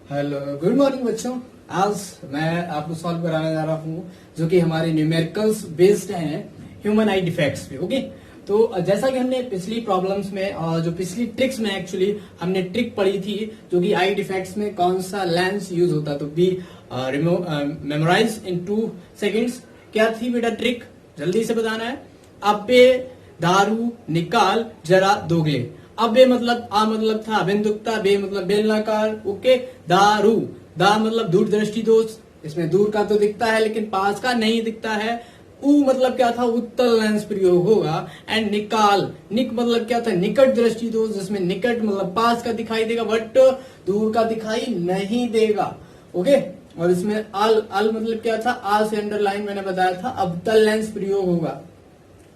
Hello, good morning बच्चों। आज मैं आपको सॉल्व कराने जा रहा हूँ जो कि हमारे न्यूमेरिकल्स बेस्ड हैं ह्यूमन आई डिफेक्ट्स पे। ओके, तो जैसा कि हमने पिछली प्रॉब्लम्स में और जो पिछली ट्रिक्स में एक्चुअली हमने ट्रिक पढ़ी थी जो कि आई डिफेक्ट्स में कौन सा लेंस यूज होता है, तो बी मेमोराइज इन 2 सेकेंड्स। क्या थी बेटा ट्रिक, जल्दी से बताना है। अबे दारू निकाल जरा दोगले। अबे मतलब आ मतलब था बिंदुकता, बे मतलब बेलनाकार। ओके, दारू, दा मतलब दूर दृष्टि दोष, इसमें दूर का तो दिखता है लेकिन पास का नहीं दिखता है। उ मतलब क्या था, उत्तल लेंस प्रयोग होगा। एंड निकाल, निक मतलब क्या था, निकट दृष्टि दोष, जिसमें निकट मतलब पास का दिखाई देगा बट दूर का दिखाई नहीं देगा। ओके, और इसमें अल, अल मतलब क्या था, आ से अंडरलाइन मैंने बताया था, अवतल लेंस प्रयोग होगा।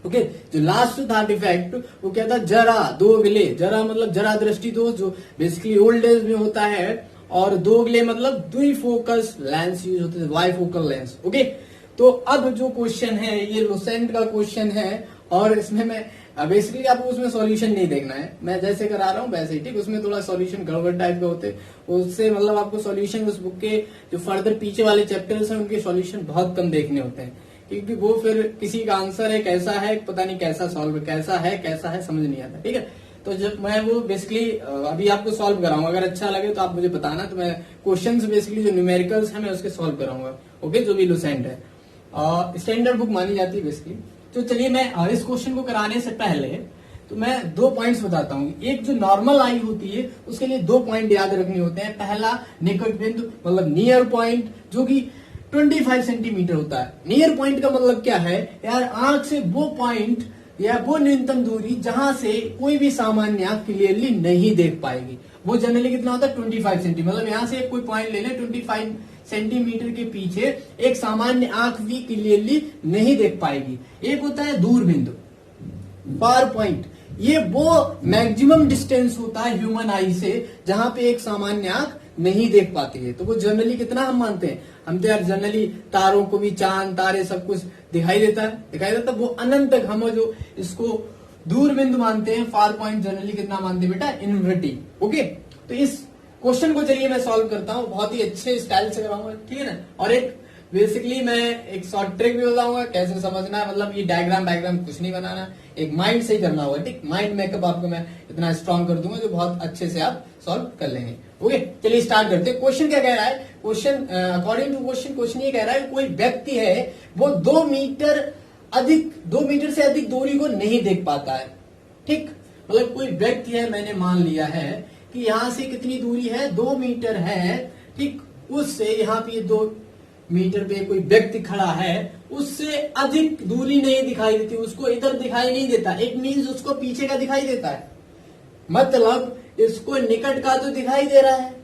ओके, जो लास्ट था डिफेक्ट वो क्या था, जरा दोगले। जरा मतलब जरा दृष्टि दोष जो बेसिकली ओल्ड एज में होता है, और दोगले मतलब द्विफोकस लेंस यूज होते हैं, बाइफोकल लेंस। ओके, तो अब जो क्वेश्चन है ये लुसेंट का क्वेश्चन है, और इसमें मैं बेसिकली आपको उसमें सॉल्यूशन नहीं देखना है, मैं जैसे करा रहा हूँ वैसे ही, ठीक। उसमें थोड़ा सॉल्यूशन गड़बड़ टाइप का होते, उससे मतलब आपको सॉल्यूशन उस बुक के जो फर्दर पीछे वाले चैप्टर्स हैं उनके सॉल्यूशन बहुत कम देखने होते हैं, क्योंकि वो फिर किसी का आंसर है कैसा है पता नहीं, कैसा सॉल्व कैसा है समझ नहीं आता। ठीक है, तो जब मैं वो बेसिकली अभी आपको सॉल्व कराऊंगा, अगर अच्छा लगे तो आप मुझे बताना, तो मैं क्वेश्चंस बेसिकली जो न्यूमेरिकल्स हैं मैं उसके सॉल्व कराऊंगा। ओके, जो भी लुसेंट है स्टैंडर्ड बुक मानी जाती है बेसिकली। तो चलिए मैं इस क्वेश्चन को कराने से पहले तो मैं 2 पॉइंट्स बताता हूँ। एक जो नॉर्मल आई होती है उसके लिए 2 पॉइंट याद रखने होते हैं। पहला निकट बिंदु मतलब नियर पॉइंट जो कि 25 सेंटीमीटर होता है। नियर पॉइंट का मतलब क्या है यार, आंख से वो पॉइंट या वो न्यूनतम दूरी जहां से कोई भी सामान्य आंख क्लियरली नहीं देख पाएगी। वो जनरली कितना होता है, 25 सेंटीमीटर। मतलब यहां से कोई पॉइंट ले लें 25 सेंटीमीटर के पीछे एक सामान्य आंख भी क्लियरली नहीं देख पाएगी। एक होता है दूर बिंदु, फार पॉइंट। ये वो मैक्सिमम डिस्टेंस होता है ह्यूमन आई से जहां पे एक सामान्य आंख नहीं देख पाती है। तो वो जनरली कितना हम मानते हैं, हम तो यार जनरली तारों को भी, चांद तारे सब कुछ दिखाई देता है, वो अनंत तक हम जो इसको दूर बिंदु मानते हैं, फार पॉइंट जनरली कितना मानते हैं बेटा, इनफिनिटी। ओके, तो इस क्वेश्चन को चलिए मैं सॉल्व करता हूँ, बहुत ही अच्छे स्टाइल से कराऊंगा, ठीक है ना। और एक बेसिकली मैं एक शॉर्ट ट्रिक भी बताऊंगा कैसे समझना है, मतलब ये डायग्राम कुछ नहीं बनाना, एक माइंड से ही करना होगा, ठीक। माइंड मेकअप आपको मैं इतना स्ट्रांग कर दूंगा जो बहुत अच्छे से आप सॉल्व कर लेंगे। ओके, चलिए स्टार्ट करते हैं। क्वेश्चन क्या कह रहा है, क्वेश्चन अकॉर्डिंग टू क्वेश्चन ये कह रहा है कोई व्यक्ति है वो 2 मीटर से अधिक दूरी को नहीं देख पाता है, ठीक। मतलब कोई व्यक्ति है, मैंने मान लिया है कि यहां से कितनी दूरी है, 2 मीटर है, ठीक। उससे यहाँ पे 2 मीटर पे कोई व्यक्ति खड़ा है, उससे अधिक दूरी नहीं दिखाई देती, उसको इधर दिखाई नहीं देता। एक मीन्स उसको पीछे का दिखाई देता है, मतलब इसको निकट का तो दिखाई दे रहा है,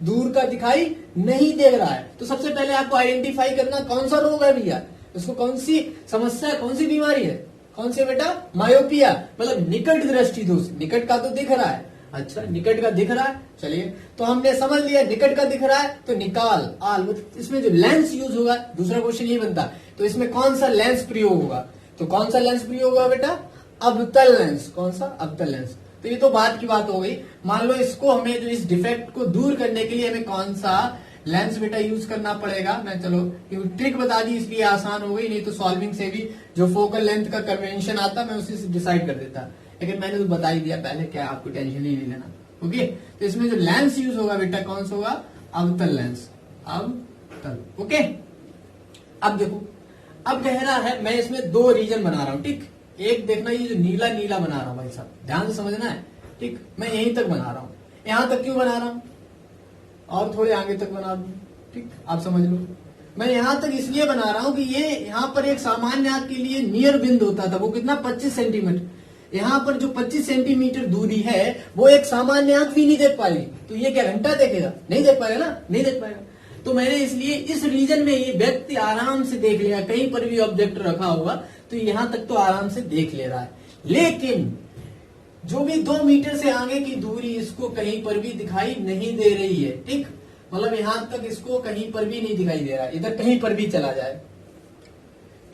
दूर का दिखाई नहीं दे रहा है। तो सबसे पहले आपको आइडेंटिफाई करना कौन सा रोग है भैया, इसको कौन सी समस्या है, कौन सी बीमारी है, कौन सी बेटा, मायोपिया, मतलब निकट दृष्टि दोष। निकट का तो दिख रहा है, अच्छा निकट का दिख रहा है, चलिए तो हमने समझ लिया निकट का दिख रहा है, तो निकाल आल, इसमें जो लेंस यूज होगा, दूसरा क्वेश्चन ये बनता है, तो इसमें कौन सा लेंस प्रयोग होगा, तो कौन सा लेंस प्रयोग होगा बेटा, अवतल लेंस। कौन सा, अवतल लेंस। तो ये तो बात की बात हो गई। मान लो इसको हमें जो इस डिफेक्ट को दूर करने के लिए हमें कौन सा लेंस बेटा यूज करना पड़ेगा, मैं चलो ट्रिक बता दी इसलिए आसान हो गई, नहीं तो सॉल्विंग से भी जो फोकल लेंथ का कन्वेंशन आता मैं उसी से डिसाइड कर देता, लेकिन मैंने तो बता ही दिया पहले, क्या आपको टेंशन ही नहीं लेना। ओके, तो इसमें जो लेंस यूज होगा बेटा कौन सा होगा, अवतल लेंस, अवतल। ओके, अब देखो, अब कह रहा है मैं इसमें 2 रीजन बना रहा हूं, ठीक। एक देखना ये जो नीला नीला बना रहा हूं भाई साहब, ध्यान से समझना है, ठीक। मैं यहीं तक बना रहा हूं, यहां तक क्यों बना रहा हूं, और थोड़े आगे तक बना दूं, ठीक, आप समझ लो। मैं यहां तक इसलिए बना रहा हूं कि ये यहाँ पर एक सामान्य आंख के लिए नियर बिंदु होता था, वो कितना 25 सेंटीमीटर। यहाँ पर जो 25 सेंटीमीटर दूरी है वो एक सामान्य आंख भी नहीं देख पाएगी, तो ये क्या घंटा देखेगा, नहीं देख पाएगा ना, नहीं देख पाएगा। तो मैंने इसलिए इस रीजन में ये व्यक्ति आराम से देख लिया, कहीं पर भी ऑब्जेक्ट रखा होगा तो यहां तक तो आराम से देख ले रहा है। लेकिन जो भी 2 मीटर से आगे की दूरी इसको कहीं पर भी दिखाई नहीं दे रही है, ठीक। मतलब यहां तक इसको कहीं पर भी नहीं दिखाई दे रहा है, इधर कहीं पर भी चला जाए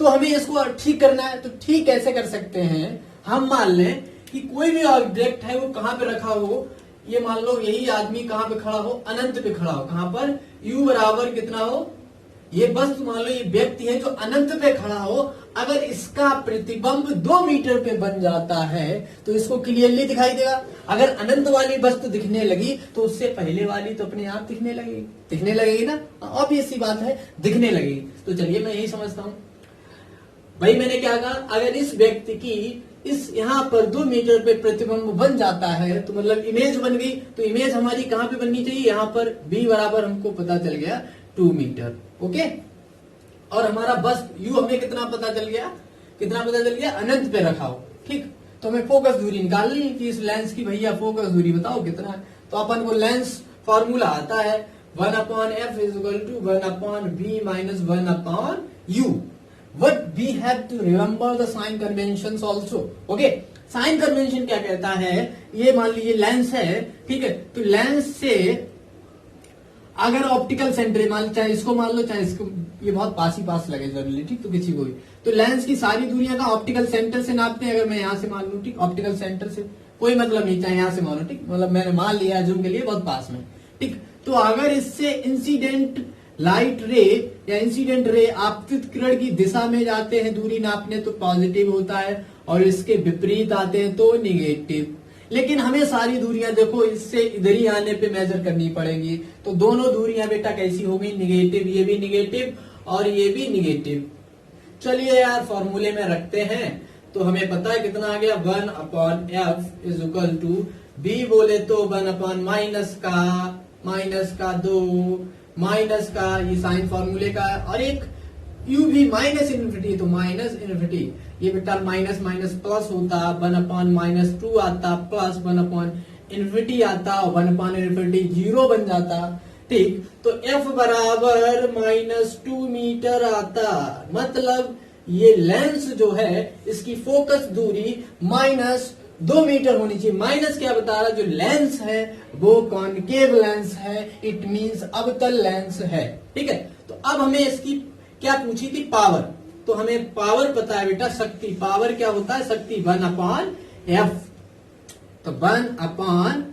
तो हमें इसको ठीक करना है। तो ठीक कैसे कर सकते हैं, हम मान लें कि कोई भी ऑब्जेक्ट है वो कहां पे रखा हो, ये मान लो यही आदमी कहाँ पे खड़ा हो, अनंत पे खड़ा हो, कहाँ पर, u बराबर कितना हो, ये वस्तु मान लो ये व्यक्ति है जो अनंत पे खड़ा हो, अगर इसका प्रतिबिंब 2 मीटर पे बन जाता है तो इसको क्लियरली दिखाई देगा। अगर अनंत वाली वस्तु दिखने लगी तो उससे पहले वाली तो अपने आप दिखने लगेगी ना, ऑब्वियस सी बात है, दिखने लगेगी। तो चलिए मैं यही समझता हूं भाई, मैंने क्या कहा, अगर इस व्यक्ति की इस यहाँ पर 2 मीटर पे प्रतिबिंब बन जाता है तो मतलब इमेज बन गई, तो इमेज हमारी कहाँ पे बननी चाहिए, यहाँ पर b बराबर हमको पता चल गया 2 मीटर। ओके, और हमारा बस u हमें कितना पता चल गया, अनंत पे रखा हो। ठीक, तो हमें फोकस दूरी निकालनी है कि इस लेंस की भैया फोकस दूरी बताओ कितना है। तो अपन को लेंस फॉर्मूला आता है 1/f = 1/b - 1/u। But we have to remember the sign conventions also. Okay, sign convention क्या कहता है, ये मान लीजिए लेंस है, ठीक है, तो लेंस से अगर ऑप्टिकल सेंटर मान लो, चाहे इसको मान लो चाहे इसको, ये बहुत पास ही पास लगे जनरली, ठीक, तो किसी को भी, तो लेंस की सारी दूरियां का ऑप्टिकल सेंटर से नापते हैं। अगर मैं यहाँ से मान लू, ठीक, ऑप्टिकल सेंटर से कोई मतलब नहीं, चाहे यहाँ से मान लो, ठीक, मतलब मैंने मान लिया जूम के लिए बहुत पास में, ठीक, तो अगर इससे इंसिडेंट लाइट रे या इंसिडेंट रे आपतित किरण की दिशा में जाते हैं दूरी नापने तो पॉजिटिव होता है, और इसके विपरीत आते हैं तो निगेटिव। लेकिन हमें सारी दूरियां देखो इससे इधर ही आने पे मेजर करनी पड़ेंगी, तो दोनों दूरियां बेटा कैसी हो गई, निगेटिव, ये भी निगेटिव और ये भी निगेटिव। चलिए यार फॉर्मूले में रखते हैं, तो हमें पता है कितना आ गया, 1/f = b बोले तो 1/ -2 माइनस का, ये साइन फॉर्मूले का, और एक u भी माइनस इन्फिनिटी, तो माइनस इन्फिनिटी, ये बेटा माइनस माइनस प्लस होता, 1/-2 आता, प्लस 1/इन्फिनिटी आता, और 1/इन्फिनिटी 0 बन जाता। ठीक, तो f बराबर -2 मीटर आता, मतलब ये लेंस जो है इसकी फोकस दूरी -2 मीटर होनी चाहिए। माइनस क्या बता रहा, जो लेंस है वो कॉनकेव लेंस है, इट मींस अवतल लेंस है। ठीक है, तो अब हमें इसकी क्या पूछी थी, पावर, तो हमें पावर पता है बेटा, शक्ति, पावर क्या होता है, शक्ति 1/f, तो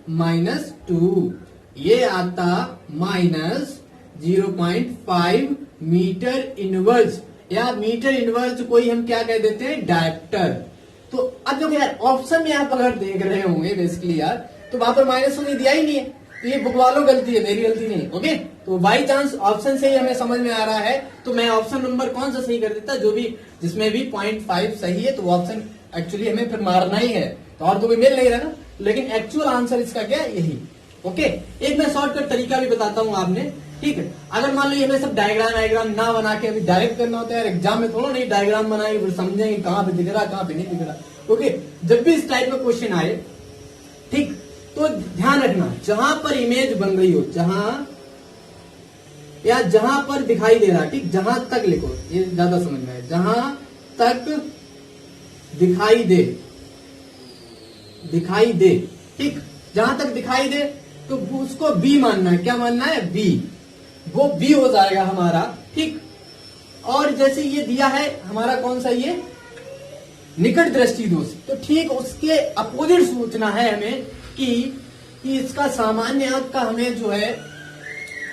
1/-2 ये आता -0.5 मीटर इनवर्स, या मीटर इनवर्स कोई हम क्या कह देते हैं, डायप्टर। तो अब देखो यार ऑप्शन में आप अगर देख रहे होंगे बेसिकली यार, तो वहां पर माइनस होने दिया ही नहीं है, तो ये बुक वालों गलती है, मेरी गलती नहीं। ओके, तो बाई चांस ऑप्शन से ही हमें समझ में आ रहा है, तो मैं ऑप्शन नंबर कौन सा सही कर देता, जो भी जिसमें भी 0.5 सही है, तो वो ऑप्शन एक्चुअली हमें फिर मारना ही है, तो और तो कोई मिल नहीं रहा ना, लेकिन एक्चुअल आंसर इसका क्या है, यही। ओके, एक मैं शॉर्टकट तरीका भी बताता हूँ आपने, ठीक है, अगर मान लो ये हमें सब डायग्राम ना बना के अभी डायरेक्ट करना होता है, एग्जाम में थोड़ा नहीं डायग्राम बनाएंगे फिर समझेंगे कहाँ पे दिख रहा कहाँ पे नहीं दिख रहा। ओके, जब भी इस टाइप का क्वेश्चन आए, ठीक, तो ध्यान रखना जहां पर इमेज बन रही हो, जहां पर दिखाई दे रहा, ठीक, जहां तक लिखो, ये ज्यादा समझ में आए, जहां तक दिखाई दे, ठीक, जहां तक दिखाई दे तो उसको बी मानना है, क्या मानना है, बी, वो बी हो जाएगा हमारा। ठीक, और जैसे ये दिया है हमारा कौन सा, ये निकट दृष्टि दोष, तो ठीक उसके अपोजिट सोचना है हमें कि इसका सामान्य अंक का हमें जो है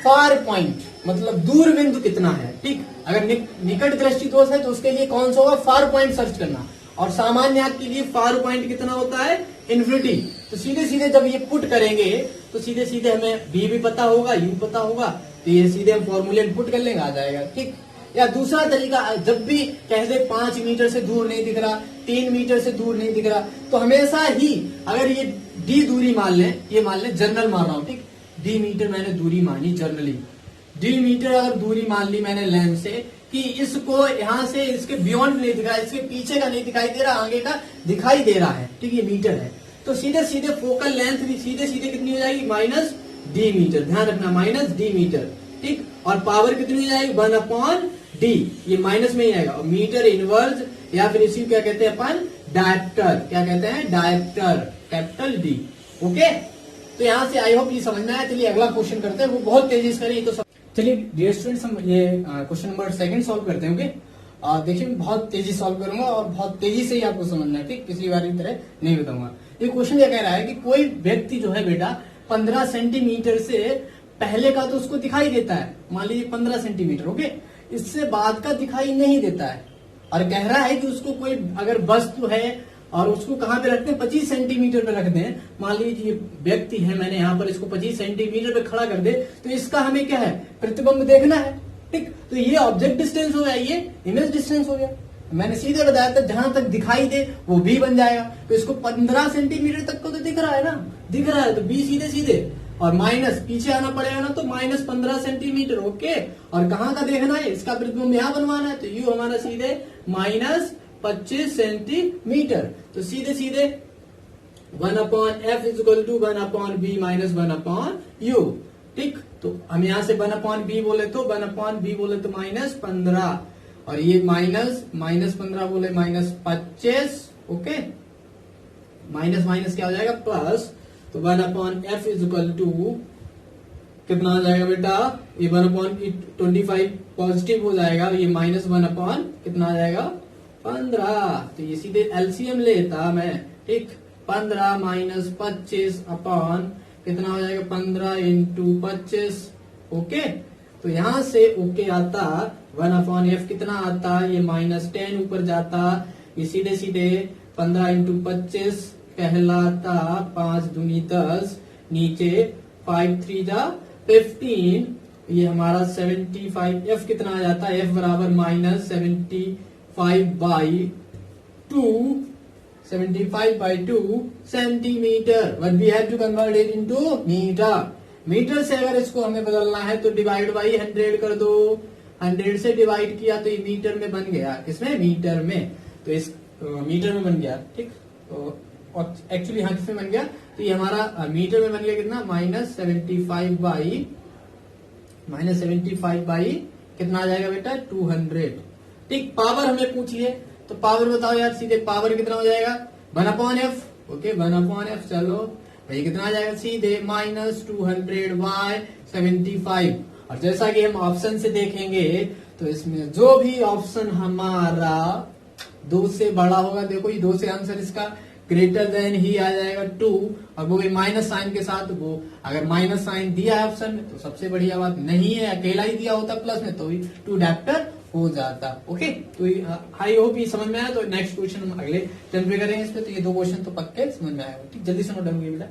फार पॉइंट, मतलब दूर बिंदु कितना है। ठीक, अगर निकट दृष्टि दोष है तो उसके लिए कौन सा होगा, फार पॉइंट सर्च करना, और सामान्य अंक के लिए फार पॉइंट कितना होता है, इन्फिनिटी। तो सीधे सीधे जब ये पुट करेंगे तो सीधे सीधे हमें बी भी पता होगा, यू पता होगा, तो ये सीधे हम फॉर्मूले पुट कर लेंगे, आ जाएगा। ठीक, या दूसरा तरीका, जब भी कह दे 5 मीटर से दूर नहीं दिख रहा, 3 मीटर से दूर नहीं दिख रहा, तो हमेशा ही अगर ये डी दूरी मान लें, ये मान लें जनरल मान रहा हूं, ठीक, डी मीटर मैंने दूरी मानी जनरली, डी मीटर अगर दूरी मान ली मैंने लेंस से, कि इसको यहां से इसके बियॉन्ड नहीं दिखा, इसके पीछे का नहीं दिखाई दे रहा, आगे का दिखाई दे रहा है, ठीक, ये मीटर है, तो सीधे सीधे फोकल लेंथ भी सीधे सीधे कितनी हो जाएगी, -d मीटर, ध्यान रखना -d मीटर। ठीक, और पावर कितनी हो जाएगी, 1/d, ये माइनस में ही आएगा, और मीटर इनवर्स, या फिर इसी क्या कहते हैं अपन, डायप्टर, क्या कहते हैं, डायप्टर, कैपिटल डी। ओके, तो यहाँ से आई होप ये समझना है। चलिए अगला क्वेश्चन करते हैं, वो बहुत तेजी से करें, तो चलिए डियर स्टूडेंट्स हम ये क्वेश्चन नंबर 2 सॉल्व करते हैं। ओके, देखिए मैं बहुत तेजी सॉल्व करूंगा और बहुत तेजी से ही आपको समझना है, ठीक, पिछली बार की तरह नहीं बताऊंगा। ये क्वेश्चन क्या कह रहा है कि कोई व्यक्ति जो है बेटा 15 सेंटीमीटर से पहले का तो उसको दिखाई देता है, मान लीजिए 15 सेंटीमीटर, ओके, इससे बाद का दिखाई नहीं देता है। और कह रहा है कि उसको कोई अगर वस्तु है और उसको कहां पे रखते हैं, 25 सेंटीमीटर पे रखते हैं, मान लीजिए व्यक्ति है, मैंने यहाँ पर इसको 25 सेंटीमीटर पे खड़ा कर दे, तो इसका हमें क्या है, प्रतिबिंब देखना है, ठीक। तो ये ऑब्जेक्ट डिस्टेंस हो गया, ये इमेज डिस्टेंस हो गया। मैंने सीधे बताया था जहां तक दिखाई दे वो बी बन जाएगा। तो इसको 15 सेंटीमीटर तक को तो दिख रहा है ना, दिख रहा है, तो बी सीधे सीधे, और माइनस पीछे आना पड़ेगा ना, तो माइनस 15 सेंटीमीटर, ओके। और कहाँ का देखना है, इसका प्रतिबिंब यहाँ बनवाना है, तो यू हमारा सीधे माइनस 25 सेंटीमीटर। तो सीधे सीधे 1/f equal to 1/b minus 1/u, ठीक। तो हम यहाँ से 1/b बोले तो 1/b बोले तो माइनस 15, और ये माइनस 15 बोले माइनस 25, ओके। माइनस माइनस क्या हो जाएगा, प्लस। तो 1/f इज इक्वल टू कितना आ जाएगा बेटा, ये 1/25 पॉजिटिव हो जाएगा, ये माइनस 1/ कितना आ जाएगा, 15। तो ये सीधे एलसीएम लेता मैं, ठीक। 15 माइनस 25 अपॉन कितना हो जाएगा, 15 इंटू 25, ओके। तो यहां से ओके आता 1/f कितना आता, ये माइनस 10 ऊपर जाता, ये सीधे सीधे 15 इंटू 25 कहलाता 5 दूनी 10, नीचे 5 3 जा 15, ये हमारा 75, f कितना आ जाता है, f बराबर minus 75/2 centimetre, but we have to convert it into metre. Metre से अगर इसको हमें बदलना है तो डिवाइड बाई 100 कर दो, 100 से डिवाइड किया तो ये मीटर में बन गया, किसमें, मीटर में। तो इस मीटर में बन गया, ठीक। तो एक्चुअली यहाँ किसमें बन गया, तो ये हमारा मीटर में बन गया कितना, माइनस 75 बाई कितना आ जाएगा बेटा, 200, ठीक। पावर हमें पूछी है, तो पावर बताओ यार, सीधे पावर कितना हो जाएगा, 1/f, ओके, 1/f। चलो भाई कितना आ जाएगा, सीधे माइनस 200 बाय 75। और जैसा कि हम ऑप्शन से देखेंगे तो इसमें जो भी ऑप्शन हमारा 2 से बड़ा होगा, देखो ये 2 से आंसर इसका ग्रेटर देन ही आ जाएगा 2, और वो भी माइनस साइन के साथ। वो अगर माइनस साइन दिया है ऑप्शन में तो सबसे बढ़िया बात, नहीं है अकेला ही दिया होता प्लस में तो 2 डैप्टर हो जाता, ओके। तो आई होप ये समझ में आया। तो नेक्स्ट क्वेश्चन हम अगले टर्न पे करेंगे इस पे। तो ये 2 क्वेश्चन तो पक्के समझ में आएगा, ठीक। जल्दी से नोट डाउन कीजिए बेटा।